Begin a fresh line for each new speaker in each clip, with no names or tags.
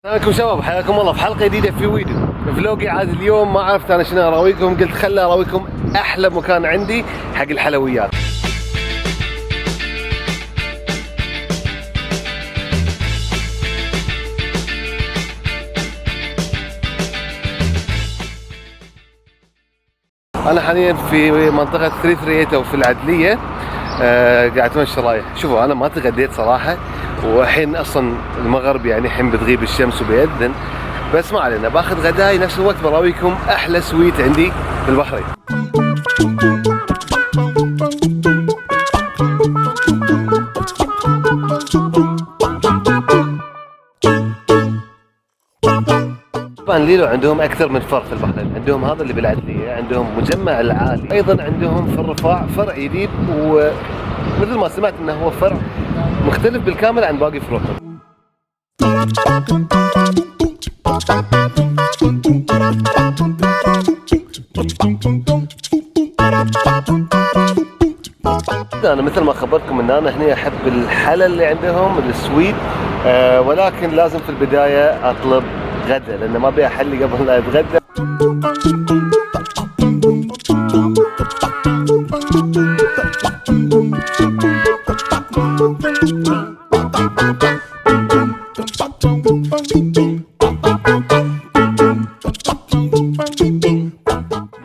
عليكم شباب، حياكم الله في حلقه جديده في فيديو فلوقي. عاد اليوم ما عرفت انا شنو اراويكم، قلت خلي اراويكم احلى مكان عندي حق الحلويات. انا حاليا في منطقه 338 في العدليه. قاعد اتمشى رايح. شوفوا انا ما تغديت صراحه، والحين اصلا المغرب يعني الحين بتغيب الشمس وبيأذن، بس ما علينا، باخذ غداي نفس الوقت براويكم احلى سويت عندي في البحرين. طبعا ليلو عندهم اكثر من فرع في البحرين، عندهم هذا اللي بالعدليه، عندهم مجمع العالي، ايضا عندهم في الرفاع فرع جديد، ومثل ما سمعت انه هو فرع مختلف بالكامل عن باقي فروعهم. انا مثل ما خبرتكم ان انا هنا احب الحلا اللي عندهم السويت، ولكن لازم في البدايه اطلب غدا لان ما ابي احلي قبل لا اتغدى.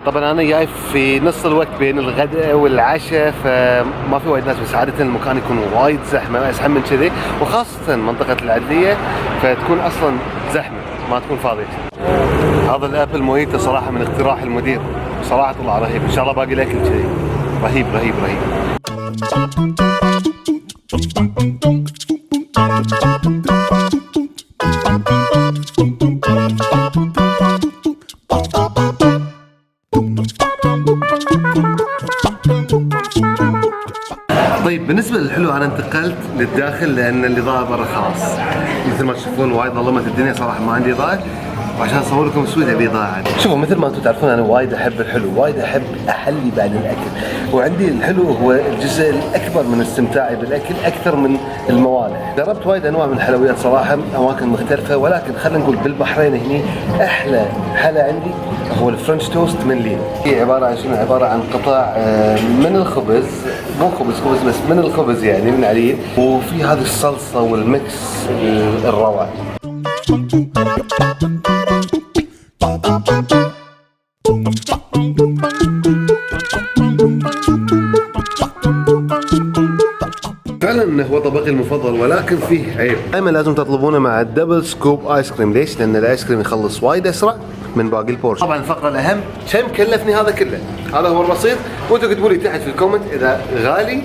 طبعا انا جاي في نص الوقت بين الغداء والعشاء، فما في وايد ناس، بس عاده المكان يكون وايد زحمه، ازحم من كذي، وخاصه منطقه العدليه فتكون اصلا زحمه ما تكون فاضيه. هذا الابل مويتو صراحه من اقتراح المدير، صراحه طلع رهيب، ان شاء الله باقي الاكل كذي رهيب رهيب رهيب. طيب بالنسبه للحلو انا انتقلت للداخل لان الاضاءه برا خلاص مثل ما تشوفون وايد ظلمت الدنيا، صراحه ما عندي اضاءه، وعشان اصور لكم سويت ابي اضاءه. شوفوا مثل ما انتم تعرفون انا وايد احب الحلو، وايد احب احلي بعد الاكل، وعندي الحلو هو الجزء الاكبر من استمتاعي بالاكل اكثر من الموالح. جربت وايد انواع من الحلويات صراحه، اماكن مختلفه، ولكن خلينا نقول بالبحرين هني احلى حلا عندي هو الفرنش توست من ليلو. هي عباره عن شنو؟ عباره عن قطع من الخبز، مو خبز بس من الخبز يعني من عليه، وفي هذه الصلصه والميكس الروعه. فعلا هو طبقي المفضل، ولكن فيه عيب، دائما لازم تطلبونه مع الدبل سكوب ايس كريم. ليش؟ لان الايس كريم يخلص وايد اسرع من باقي البورش. طبعا الفقره الاهم، كم كلفني هذا كله؟ هذا هو الرصيد، وانتم اكتبوا لي تحت في الكومنت اذا غالي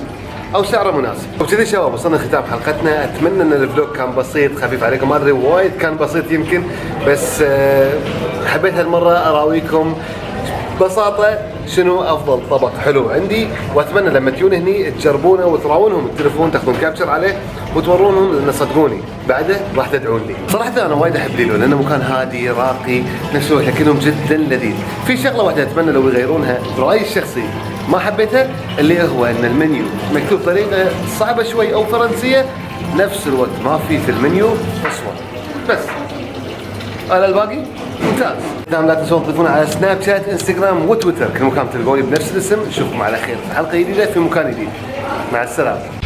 او سعره مناسب. وبكذا شباب وصلنا ختام حلقتنا، اتمنى ان الفلوج كان بسيط خفيف عليكم، ما ادري وايد كان بسيط يمكن، بس حبيت هالمره اراويكم ببساطه شنو افضل طبق حلو عندي، واتمنى لما تجون هني تجربونه وتراونهم التليفون، تاخذون كابتشر عليه وتورونهم، لان صدقوني بعده راح تدعون لي. صراحه انا وايد احب ليلو لانه مكان هادي راقي نفس الوقت، لكنهم جدا لذيذ. في شغله واحده اتمنى لو يغيرونها برايي الشخصي ما حبيتها، اللي هو ان المنيو مكتوب طريقه صعبه شوي او فرنسيه، نفس الوقت ما في المنيو اصور بس. على الباقي ممتاز. لا تنسون تضيفونا على سناب شات، انستغرام وتويتر، كل مكان تلقوني بنفس الاسم. نشوفكم على خير في حلقه جديده في مكان جديد. مع السلامه.